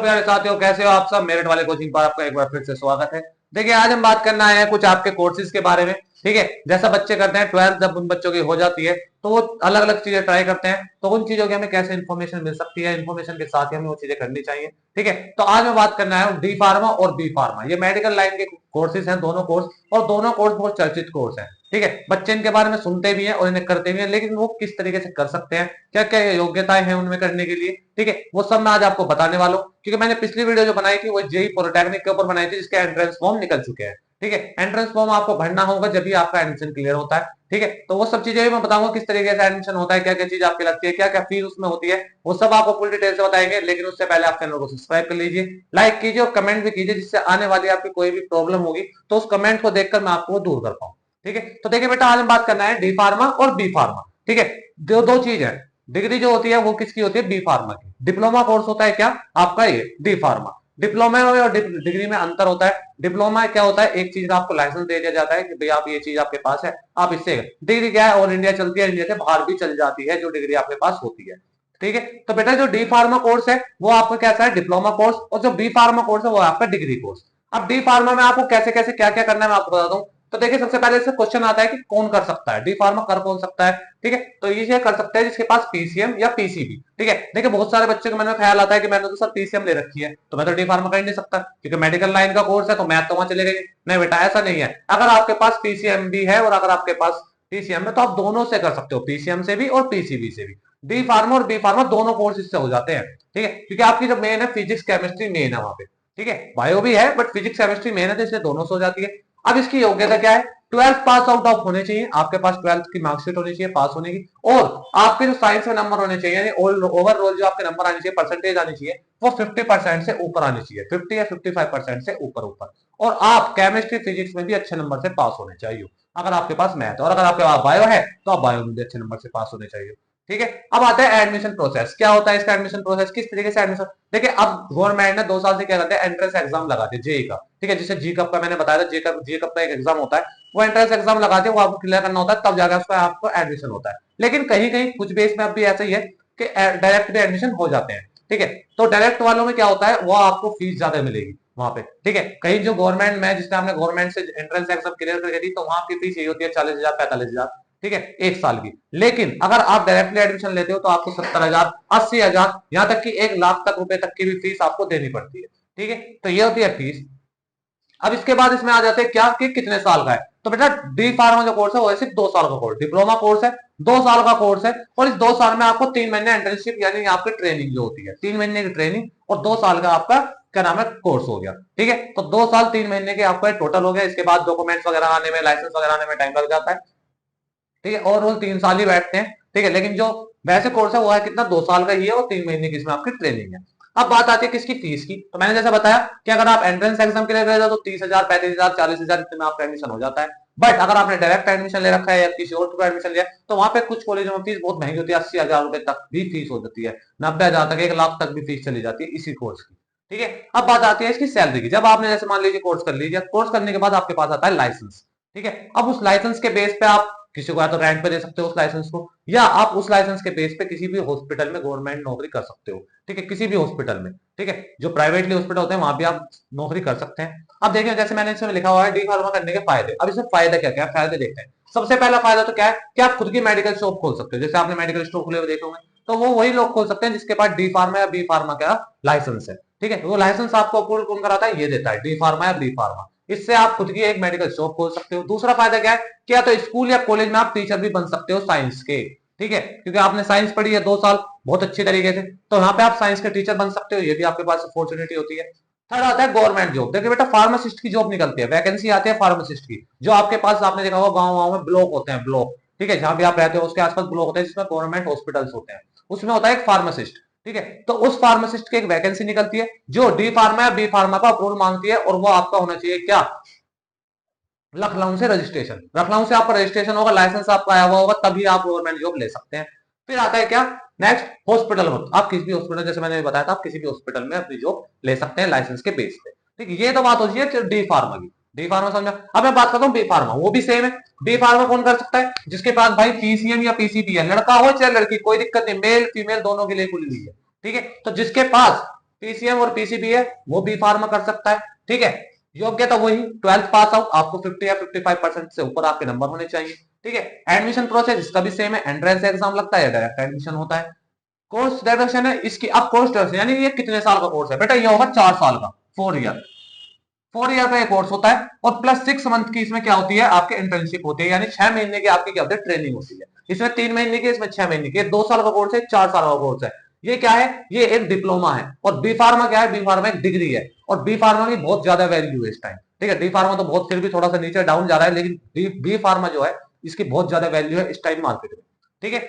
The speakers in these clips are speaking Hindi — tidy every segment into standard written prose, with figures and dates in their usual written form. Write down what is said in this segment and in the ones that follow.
प्यारे साथियों, कैसे हो आप सब। मेरिट वाले कोचिंग पर आपका एक बार फिर से स्वागत है। देखिए, आज हम बात करना है कुछ आपके कोर्सेज के बारे में। ठीक है, जैसा बच्चे करते हैं 12th जब उन बच्चों की हो जाती है तो वो अलग अलग चीजें ट्राई करते हैं, तो उन चीजों की हमें कैसे इन्फॉर्मेशन मिल सकती है, इन्फॉर्मेशन के साथ ही हमें वो चीजें करनी चाहिए। ठीक है, तो आज मैं बात करना है डी फार्मा और बी फार्मा। ये मेडिकल लाइन के कोर्सेज हैं दोनों कोर्स, और दोनों कोर्स बहुत चर्चित कोर्स हैं। ठीक है, बच्चे इनके बारे में सुनते भी हैं और इन्हें करते भी हैं, लेकिन वो किस तरीके से कर सकते हैं, क्या क्या योग्यताएं हैं उनमें करने के लिए, ठीक है, वो सब मैं आज आपको बताने वाला हूँ। क्योंकि मैंने पिछली वीडियो जो बनाई थी वो जेई पॉलिटेक्निक के ऊपर बनाई थी, जिसके एंट्रेंस फॉर्म निकल चुके हैं। ठीक है, एंट्रेंस फॉर्म आपको भरना होगा जब भी आपका एडमिशन क्लियर होता है। ठीक है, तो वो सब चीजें भी मैं बताऊंगा, किस तरीके से एडमिशन होता है, क्या क्या चीज आपकी लगती है, क्या क्या फीस उसमें होती है, वो सब आपको फुल डिटेल से बताएंगे। लेकिन उससे पहले आप चैनल को सब्सक्राइब कर लीजिए, लाइक कीजिए और कमेंट भी कीजिए, जिससे आने वाली आपकी कोई भी प्रॉब्लम होगी तो उस कमेंट को देखकर मैं आपको दूर कर पाऊँ। ठीक है, तो देखिए बेटा, आज हम बात करना है डी फार्मा और बी फार्मा। ठीक है, दो दो चीज है। डिग्री जो होती है वो किसकी होती है, बी फार्मा की। डिप्लोमा कोर्स होता है क्या आपका, ये डी फार्मा। डिप्लोमा और डिग्री में अंतर होता है। डिप्लोमा क्या होता है, एक चीज का आपको लाइसेंस दे दिया जाता है कि भाई आप ये चीज आपके पास है, आप इससे। डिग्री क्या है, ऑल इंडिया चलती है, इंडिया से बाहर भी चल जाती है जो डिग्री आपके पास होती है। ठीक है, तो बेटा जो डी फार्मा कोर्स है वो आपका कैसा है, डिप्लोमा कोर्स, और जो बी फार्मा कोर्स है वो आपका डिग्री कोर्स। अब डी फार्मा में आपको कैसे कैसे क्या क्या करना है मैं आपको बता दूं। तो देखिए, सबसे पहले इससे क्वेश्चन आता है कि कौन कर सकता है डी फार्मा, कर कौन सकता है। ठीक है, तो ये कर सकते हैं जिसके पास पीसीएम या पीसीबी। ठीक है, देखिए बहुत सारे बच्चे को मैंने ख्याल आता है कि मैंने तो सर पीसीएम ले रखी है तो मैं तो डी फार्मा कर ही नहीं सकता, क्योंकि मेडिकल लाइन का कोर्स है तो मैथ तो वहां चले गए। नहीं बेटा, ऐसा नहीं है। अगर आपके पास पीसीएम भी है और अगर आपके पास पीसीएम है तो आप दोनों से कर सकते हो, पीसीएम से भी और पीसीबी से भी। डी फार्मा और बी फार्मा दोनों कोर्स इससे हो जाते हैं। ठीक है, क्योंकि आपकी जो मेन है फिजिक्स केमिस्ट्री मेन है वहां पे। ठीक है, बायो भी है बट फिजिक्स केमिस्ट्री मेन है, तो इसलिए दोनों से हो जाती है। अब इसकी योग्यता क्या है, 12th पास आउट ऑफ होने चाहिए, आपके पास 12th की मार्कशीट होनी चाहिए पास होने की, और आपके जो साइंस में नंबर होने चाहिए, यानी ओवरऑल जो आपके नंबर आने चाहिए, परसेंटेज आनी चाहिए, वो 50% से ऊपर आनी चाहिए, 50 या 55% से ऊपर ऊपर। और आप केमिस्ट्री फिजिक्स में भी अच्छे नंबर से पास होने चाहिए, अगर आपके पास मैथ, और अगर आपके पास बायो है तो आप बायो में भी अच्छे नंबर से पास होने चाहिए। ठीक है, अब आता है एडमिशन प्रोसेस। क्या होता है इसका एडमिशन प्रोसेस, किस तरीके से एडमिशन। देखिए, अब गवर्नमेंट ने 2 साल से क्या करते हैं, एंट्रेंस एग्जाम लगाते हैं जेई का। ठीक है, जिसे जी कप का मैंने बताया था, जी कप का एक एग्जाम होता है, वो एंट्रेंस एग्जाम लगाते हैं, वो आपको क्लियर करना होता है, तब जाकर उसका आपको एडमिशन होता है। लेकिन कहीं कहीं कुछ बेस में अब भी ऐसा ही है कि डायरेक्ट भी एडमिशन हो जाते हैं। ठीक है, तो डायरेक्ट वालों में क्या होता है, वो आपको फीस ज्यादा मिलेगी वहां पे। ठीक है, कहीं जो गवर्नमेंट में, जिसने आपने गवर्नमेंट से एंट्रेंस एग्जाम क्लियर करके दी, तो वहां की फीस यही होती है 40,000 45,000। ठीक है, एक साल की। लेकिन अगर आप डायरेक्टली एडमिशन लेते हो तो आपको 70,000 80,000 यहाँ तक कि 1 लाख तक रुपए तक की भी फीस आपको देनी पड़ती है। ठीक है, तो ये होती है फीस। अब इसके बाद इसमें आ जाते हैं क्या कि कितने साल का है। तो बेटा, डी फार्मा जो कोर्स है वो सिर्फ 2 साल का कोर्स, डिप्लोमा कोर्स है, 2 साल का कोर्स है, और इस 2 साल में आपको 3 महीने इंटर्नशिप यानी आपकी ट्रेनिंग जो होती है, 3 महीने की ट्रेनिंग और 2 साल का आपका क्या नाम है कोर्स हो गया। ठीक है, तो 2 साल 3 महीने के आपका टोटल हो गया। इसके बाद डॉक्यूमेंट्स वगैरह आने में, लाइसेंस वगैरह आने में टाइम लग जाता है। ठीक है, ओवरऑल 3 साल ही बैठते हैं। ठीक है, लेकिन जो वैसे कोर्स है वो है कितना, 2 साल का ही है, और 3 महीने की इसमें आपकी ट्रेनिंग है। अब बात आती है किसकी फीस की। तो मैंने जैसा बताया कि अगर आप एंट्रेंस एग्जाम के लिए गए तो 30,000 35,000 40,000 इतने में आपका एडमिशन हो जाता है। बट अगर आपने डायरेक्ट एडमिशन ले रखा है या किसी और को एडमिशन लिया तो वहां पे कुछ कॉलेजों में फीस बहुत महंगी होती है, 80,000 रुपए तक भी फीस हो जाती है, 90,000 तक 1 लाख तक भी फीस चली जाती है इसी कोर्स की। ठीक है, अब बात आती है इसकी सैलरी की। जब आपने जैसे मान लीजिए कोर्स कर लीजिए, कोर्स करने के बाद आपके पास आता है लाइसेंस। ठीक है, अब उस लाइसेंस के बेस पे आप किसी को या तो रेंट पे दे सकते हो उस लाइसेंस को, या आप उस लाइसेंस के बेस पे किसी भी हॉस्पिटल में गवर्नमेंट नौकरी कर सकते हो। ठीक है, किसी भी हॉस्पिटल में। ठीक है, जो प्राइवेटली हॉस्पिटल होते हैं वहां भी आप नौकरी कर सकते हैं। अब देखिए, जैसे मैंने इसमें लिखा हुआ है डी फार्मा करने के फायदे। अब इसमें फायदा क्या क्या है, फायदे देखते हैं। सबसे पहला फायदा तो क्या है कि आप खुद की मेडिकल शॉप खोल सकते हो। जैसे आपने मेडिकल स्टोर खुले हुए देखे होंगे, तो वो वही लोग खोल सकते हैं जिसके पास डी फार्मा या बी फार्मा का लाइसेंस है। ठीक है, वो लाइसेंस आपको अप्रूव कौन कराता है, ये देता है डी फार्मा या बी फार्मा। इससे आप खुद की एक मेडिकल शॉप खोल सकते हो। दूसरा फायदा क्या है, क्या तो स्कूल या कॉलेज में आप टीचर भी बन सकते हो साइंस के। ठीक है, क्योंकि आपने साइंस पढ़ी है 2 साल बहुत अच्छी तरीके से, तो यहाँ पे आप साइंस के टीचर बन सकते हो, ये भी आपके पास अपॉर्चुनिटी होती है। थर्ड आता है गवर्नमेंट जॉब। देखिए बेटा, फार्मासिस्ट की जॉब निकलती है, वैकेंसी आती है फार्मासिस्ट की। जो आपके पास आपने देखा होगा गाँव गाँव में ब्लॉक होते हैं, ब्लॉक। ठीक है, जहां भी आप रहते हो उसके आसपास ब्लॉक होते हैं जिसमें गवर्नमेंट हॉस्पिटल्स होते हैं, उसमें होता है एक फार्मासिस्ट। ठीक है, तो उस फार्मासिस्ट की एक वैकेंसी निकलती है जो डी फार्मा या बी फार्मा का अप्रूवल मांगती है, और वो आपका होना चाहिए क्या, लखनऊ से रजिस्ट्रेशन। लखनऊ से आपका रजिस्ट्रेशन होगा, लाइसेंस आपका आया हुआ होगा, तभी आप गवर्नमेंट जॉब ले सकते हैं। फिर आता है क्या, नेक्स्ट हॉस्पिटल में आप किसी भी हॉस्पिटल, जैसे मैंने बताया था, आप किसी भी हॉस्पिटल में अपनी जॉब ले सकते हैं लाइसेंस के बेस पे। ठीक है, ये तो बात होती है डी फार्मा की। डी फार्मा समझा। अब मैं बात करता हूँ बी फार्मा, वो भी सेम है। बी फार्मा कौन कर सकता है, जिसके पास भाई पीसीएम या पीसीबी है, लड़का हो चाहे लड़की, कोई दिक्कत नहीं, मेल फीमेल दोनों के लिए खुली हुई है। ठीक है, तो जिसके पास पीसीएम और पीसीबी है वो बी फार्मा कर सकता है। ठीक है, योग्यता वही 12th पास आउट, आपको 50 या 55% से ऊपर आपके नंबर होने चाहिए। ठीक है, एडमिशन प्रोसेस इसका भी सेम है, एंट्रेंस एग्जाम लगता है, डायरेक्ट एडमिशन होता है। कोर्स ड्यूरेशन है इसकी, अब कोर्स ड्यूरेशन यानी ये कितने साल का कोर्स है बेटा, ये होगा 4 साल का, 4 ईयर, 4 ईयर का ये कोर्स होता है। और प्लस 6 मंथ की इसमें क्या होती है आपके इंटर्नशिप होती है, यानी 6 महीने की आपकी क्या होती है ट्रेनिंग होती है। इसमें 3 महीने की, इसमें 6 महीने की, 2 साल का कोर्स है, 4 साल का कोर्स है। ये क्या है, ये एक डिप्लोमा है। और बी फार्मा क्या है, बी फार्मा एक डिग्री है, और बी फार्मा की बहुत ज्यादा वैल्यू है इस टाइम। ठीक है, डी फार्मा तो बहुत फिर भी थोड़ा सा नीचे डाउन जा रहा है, लेकिन बी फार्मा जो है इसकी बहुत ज्यादा वैल्यू है इस टाइम मार्केट में। ठीक है,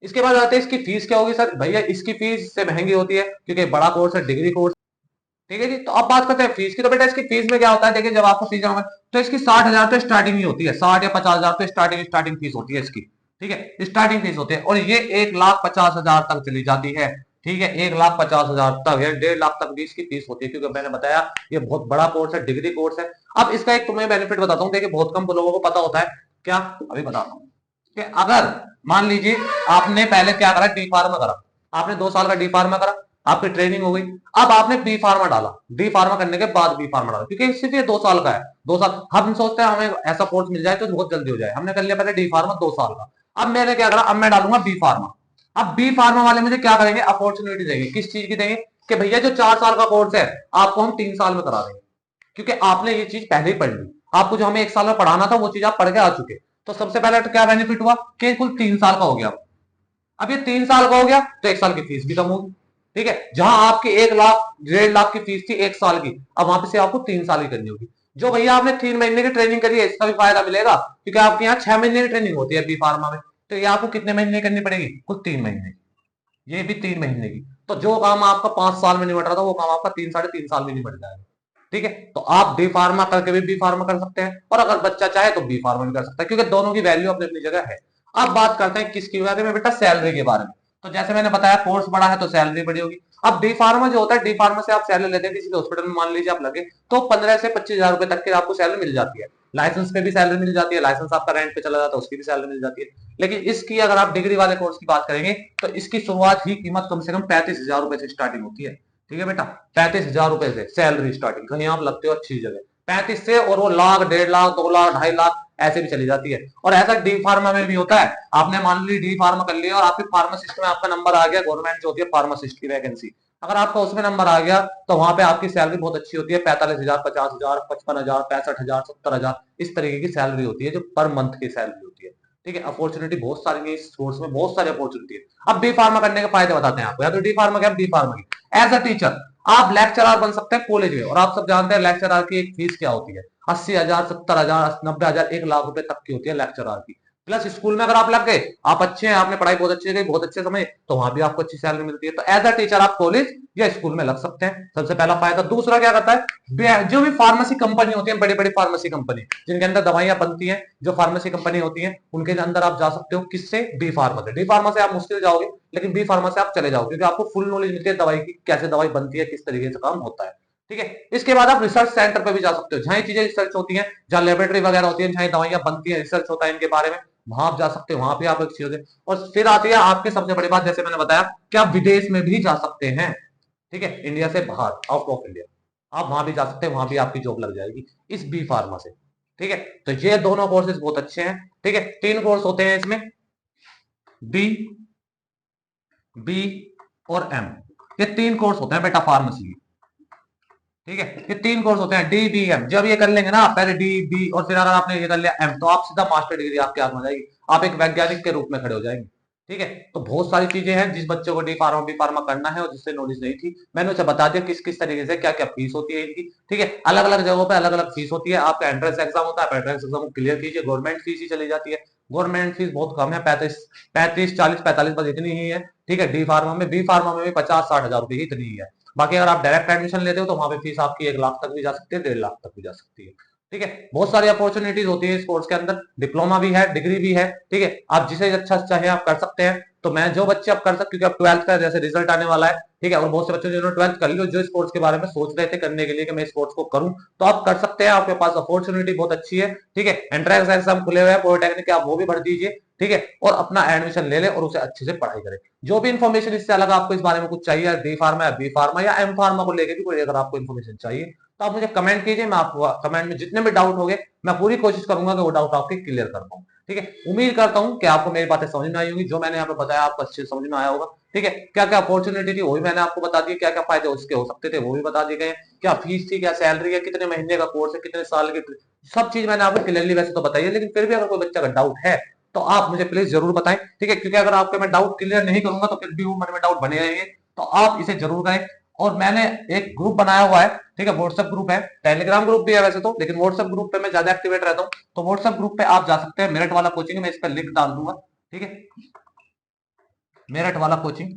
इसके बाद आते हैं इसकी फीस क्या होगी सर, भैया इसकी फीस से महंगी होती है क्योंकि बड़ा कोर्स है, डिग्री कोर्स। ठीक है जी, तो अब बात करते हैं फीस की। तो बेटा इसकी फीस में क्या होता है, देखिए जब आपको फीस जमा तो इसकी 60,000 तो स्टार्टिंग ही होती है, 60 या 50,000 तो स्टार्टिंग फीस होती है इसकी। ठीक है, स्टार्टिंग फीस होती है, और ये 1,50,000 तक चली जाती है। ठीक है, 1,50,000 तक या 1.5 लाख तक भी इसकी फीस होती है, क्योंकि मैंने बताया ये बहुत बड़ा कोर्स है, डिग्री कोर्स है। अब इसका एक तुम्हें बेनिफिट बताता हूँ, देखिए बहुत कम लोगों को पता होता है, क्या अभी बताता हूँ कि अगर मान लीजिए आपने पहले क्या करा, डी फार्मा करा, आपने 2 साल का डी फार्मा करा, आपकी ट्रेनिंग हो गई, अब आपने बी फार्मा डाला, डी फार्मा करने के बाद बी फार्मा डाला, क्योंकि सिर्फ ये 2 साल का है। 2 साल हम सोचते हैं हमें ऐसा कोर्स मिल जाए तो बहुत जल्दी हो जाए, हमने कर लिया पहले डी फार्मा 2 साल का। अब मैंने क्या करा, अब मैं डालूंगा बी फार्मा। अब बी फार्मा वाले मुझे क्या करेंगे, अपॉर्चुनिटी देंगे, किस चीज की देंगे, कि भैया जो 4 साल का कोर्स है आपको हम 3 साल में करा देंगे, क्योंकि आपने ये चीज पहले ही पढ़ ली, आपको जो हमें 1 साल में पढ़ाना था वो चीज आप पढ़ के आ चुके। तो सबसे पहले तो क्या बेनिफिट हुआ कि कुल 3 साल का हो गया। अब ये 3 साल का हो गया तो 1 साल की फीस भी कम होगी। ठीक है, जहां आपकी 1 लाख 1.5 लाख की फीस थी 1 साल की, अब वहां पे से आपको 3 साल की करनी होगी। जो भैया आपने 3 महीने की ट्रेनिंग करी है इसका भी फायदा मिलेगा, क्योंकि आपके यहाँ 6 महीने की ट्रेनिंग होती है बी फार्मा में, तो ये आपको कितने महीने करनी पड़ेगी, कुल 3 महीने की, ये भी 3 महीने की। तो जो काम आपका 5 साल में निपट रहा था वो काम आपका 3 साढ़े 3 साल में निपट जाएगा। ठीक है, तो आप डी फार्मा करके भी बी फार्मा कर सकते हैं, और अगर बच्चा चाहे तो बी फार्मा भी कर सकता है, क्योंकि दोनों की वैल्यू अपनी अपनी जगह है। अब बात करते हैं किसके बारे में बेटा, सैलरी के बारे में। तो जैसे मैंने बताया कोर्स बड़ा है तो सैलरी बड़ी होगी। अब डी फार्मा जो होता है, डी फार्मा से आप सैलरी लेते हैं किसी हॉस्पिटल में, मान लीजिए आप लगे तो 15 से 25 हजार रुपए तक की आपको सैलरी मिल जाती है। लाइसेंस पे भी सैलरी मिल जाती है, लाइसेंस आपका रेंट पे चला जाता है उसकी भी सैलरी मिल जाती है। लेकिन इसकी अगर आप डिग्री वाले कोर्स की बात करेंगे तो इसकी शुरुआत ही कीमत कम से कम 35,000 रुपए से स्टार्टिंग होती है। ठीक है बेटा, 35,000 रुपए से सैलरी स्टार्टिंग, कहीं आप लगते हो अच्छी जगह 35 से, और वो लाख 1.5 लाख 2 लाख 2.5 लाख ऐसे भी चली जाती है। और ऐसा डी फार्मा में भी होता है, आपने मान ली डी फार्मा कर लिया और आपके फार्मासिस्ट में आपका नंबर आ गया, गवर्नमेंट जो होती है फार्मासिस्ट की वैकेंसी, अगर आपका उसमें नंबर आ गया तो वहां पे आपकी सैलरी बहुत अच्छी होती है, 45,000 50,000 55,000 65,000 70,000 इस तरीके की सैलरी होती है, जो पर मंथ की सैलरी होती है। ठीक है, अपॉर्चुनिटी बहुत सारी है इस कोर्स में, बहुत सारी अपॉर्चुनिटी है। अब बी फार्मा करने के फायदे बताते हैं आपको, या तो डी फार्मा क्या, बी फार्मा की एज अ टीचर आप लेक्चरर बन सकते हैं कॉलेज में, और आप सब जानते हैं लेक्चरर की एक फीस क्या होती है, 80,000 70,000 90,000 1 लाख रुपए तक की होती है लेक्चरर की। प्लस स्कूल में अगर आप लग गए, आप अच्छे हैं, आपने पढ़ाई बहुत अच्छी की, बहुत अच्छे समय, तो वहां भी आपको अच्छी सैलरी मिलती है। तो एज अ टीचर आप कॉलेज या स्कूल में लग सकते हैं, सबसे पहला फायदा। दूसरा क्या करता है, जो भी फार्मेसी कंपनी होती है, बड़ी बड़ी फार्मेसी कंपनी जिनके अंदर दवाइयां बनती हैं, जो फार्मेसी कंपनी होती है उनके अंदर आप जा सकते हो, किससे, डी फार्मा से। डी फार्मा से आप मुश्किल जाओगे, लेकिन बी फार्मा से आप चले जाओ, क्योंकि आपको फुल नॉलेज मिलती है दवाई की, कैसे दवाई बनती है, किस तरीके से काम होता है। ठीक है, इसके बाद आप रिसर्च सेंटर पे भी जा सकते हो, जहां चीजें रिसर्च होती हैं, जहां लेबोरेटरी वगैरह होती है, जहां दवाइयां बनती है, रिसर्च होता है इनके बारे में, वहां आप जा सकते हो, वहां पे आप एक चीज। और फिर आती है आपके सबसे बड़ी बात, जैसे मैंने बताया कि आप विदेश में भी जा सकते हैं। ठीक है, इंडिया से बाहर, आउट ऑफ इंडिया आप वहां भी जा सकते हैं, वहां भी आपकी जॉब लग जाएगी इस बी फार्मा से। ठीक है, तो ये दोनों कोर्सेज बहुत अच्छे हैं। ठीक है, 3 कोर्स होते हैं इसमें, बी, बी और एम, ये 3 कोर्स होते हैं बेटा फार्मेसी की। ठीक है, ये 3 कोर्स होते हैं, डी बी एम। जब ये कर लेंगे ना पहले डी बी, और फिर अगर आपने ये कर लिया एम, तो आप सीधा मास्टर डिग्री आपके हाथ में आ जाएगी, आप एक वैज्ञानिक के रूप में खड़े हो जाएंगे। ठीक है, तो बहुत सारी चीजें हैं जिस बच्चे को डी फार्मा बी फार्मा करना है और जिससे नॉलेज नहीं थी, मैंने उसे बता दिया किस किस तरीके से क्या क्या फीस होती है इनकी। ठीक है, अलग अलग जगहों पे अलग अलग फीस होती है। आपका एंट्रेंस एग्जाम होता है, एंट्रेंस एग्जाम क्लियर कीजिए, गवर्नमेंट फीस ही चली जाती है। गवर्नमेंट फीस बहुत कम है, 35 40 45 बस इतनी ही है। ठीक है, डी फार्मा में, बी फार्मा में भी 50 60 हजार रुपए ही इतनी ही है। बाकी अगर आप डायरेक्ट एडमिशन लेते हो तो वहां पे फीस आपकी 1 लाख तक भी जा सकती है, 1.5 लाख तक भी जा सकती है। ठीक है, बहुत सारी अपॉर्चुनिटीज होती है इस कोर्स के अंदर, डिप्लोमा भी है, डिग्री भी है। ठीक है, आप जिसे अच्छा चाहे आप कर सकते हैं। तो मैं जो बच्चे अब कर सकते, क्योंकि अब 12th का जैसे रिजल्ट आने वाला है, ठीक है, और बहुत से बच्चे जिन्होंने 12th कर ली, जो इस कोर्स के बारे में सोच रहे थे करने के लिए कि मैं इस कोर्स को करूं, तो आप कर सकते हैं, आपके पास अपॉर्चुनिटी बहुत अच्छी है। ठीक है, एंट्रेंस एग्जाम खुले हुए हैं, पॉलिटेक्निक आप वो भी भर दीजिए। ठीक है, और अपना एडमिशन ले ले और उसे अच्छे से पढ़ाई करे। जो भी इन्फॉर्मेशन इससे अलग आपको इस बारे में कुछ चाहिए, डी फार्मा या बी फार्मा या एम फार्मा को लेकर भी कोई अगर आपको इन्फॉर्मेशन चाहिए तो आप मुझे कमेंट कीजिए, मैं आपको कमेंट में जितने भी डाउट होंगे मैं पूरी कोशिश करूंगा कि वो डाउट आपके क्लियर कर पाऊं। ठीक है, उम्मीद करता हूं कि आपको मेरी बातें समझ में आई होंगी, जो मैंने यहाँ पे बताया आपको अच्छे से समझ में आया होगा। ठीक है, क्या क्या अपॉर्चुनिटी थी वो भी मैंने आपको बता दी, क्या क्या फायदे उसके हो सकते थे वो भी बता दिए गए, क्या फीस थी, क्या सैलरी है, कितने महीने का कोर्स है, कितने साल की, सब चीज मैंने आपको क्लियरली वैसे तो बताई है। लेकिन फिर भी अगर कोई बच्चा का डाउट है तो आप मुझे प्लीज जरूर बताएं। ठीक है, क्योंकि अगर आपके मैं डाउट क्लियर नहीं करूंगा तो फिर भी वो मन में डाउट बने रहेंगे, तो आप इसे जरूर करें। और मैंने एक ग्रुप बनाया हुआ है, ठीक है, व्हाट्सएप ग्रुप है, टेलीग्राम ग्रुप भी है वैसे तो, लेकिन व्हाट्सएप ग्रुप पे मैं ज्यादा एक्टिवेट रहता हूँ, तो व्हाट्सएप ग्रुप पे आप जा सकते हैं। मेरठ वाला कोचिंग, मैं इस पर लिंक डाल दूंगा। ठीक है, मेरठ वाला कोचिंग,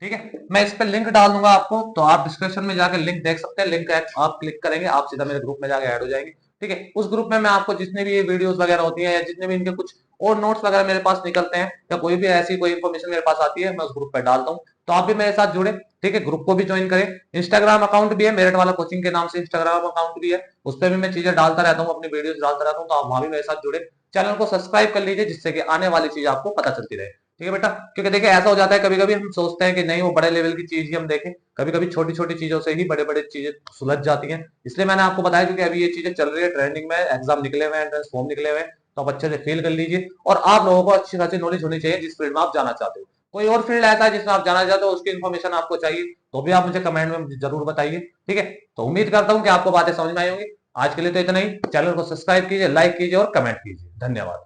ठीक है, मैं इस पर लिंक डाल दूंगा आपको, तो आप डिस्क्रिप्शन में जाकर लिंक देख सकते हैं। लिंक आप क्लिक करेंगे, आप सीधा मेरे ग्रुप में जाकर ऐड हो जाएंगे। ठीक है, उस ग्रुप में मैं आपको जितने भी ये वीडियोस वगैरह होती हैं या जितने भी इनके कुछ और नोट्स वगैरह मेरे पास निकलते हैं या कोई भी ऐसी कोई इन्फॉर्मेशन मेरे पास आती है, मैं उस ग्रुप पे डालता हूँ। तो आप भी मेरे साथ जुड़े, ठीक है, ग्रुप को भी ज्वाइन करें। इंस्टाग्राम अकाउंट भी है, मेरठ वाला कोचिंग के नाम से इंस्टाग्राम अकाउंट भी है, उस पर भी मैं चीजें डालता रहता हूँ, अपनी वीडियोस डालता रहता हूँ, तो आप वहां भी मेरे साथ जुड़े। चैनल को सब्सक्राइब कर लीजिए जिससे कि आने वाली चीज आपको पता चलती रहे। ठीक है बेटा, क्योंकि देखिए ऐसा हो जाता है कभी कभी हम सोचते हैं कि नहीं वो बड़े लेवल की चीज ही हम देखें, कभी कभी छोटी छोटी चीजों से ही बड़े बड़े चीजें सुलझ जाती हैं। इसलिए मैंने आपको बताया, क्योंकि अभी ये चीजें चल रही है ट्रेंडिंग में, एग्जाम निकले हुए हैं, एंट्रेंस फॉर्म निकले हुए हैं, तो आप अच्छे से फील कर लीजिए। और आप लोगों को अच्छी खासी नॉलेज होनी चाहिए जिस फील्ड में आप जाना चाहते हो। कोई और फील्ड ऐसा है जिसमें आप जाना चाहते हो, उसकी इन्फॉर्मेशन आपको चाहिए, तो भी आप मुझे कमेंट में जरूर बताइए। ठीक है, तो उम्मीद करता हूँ कि आपको बातें समझ में आई होंगी। आज के लिए तो इतना ही। चैनल को सब्सक्राइब कीजिए, लाइक कीजिए और कमेंट कीजिए। धन्यवाद।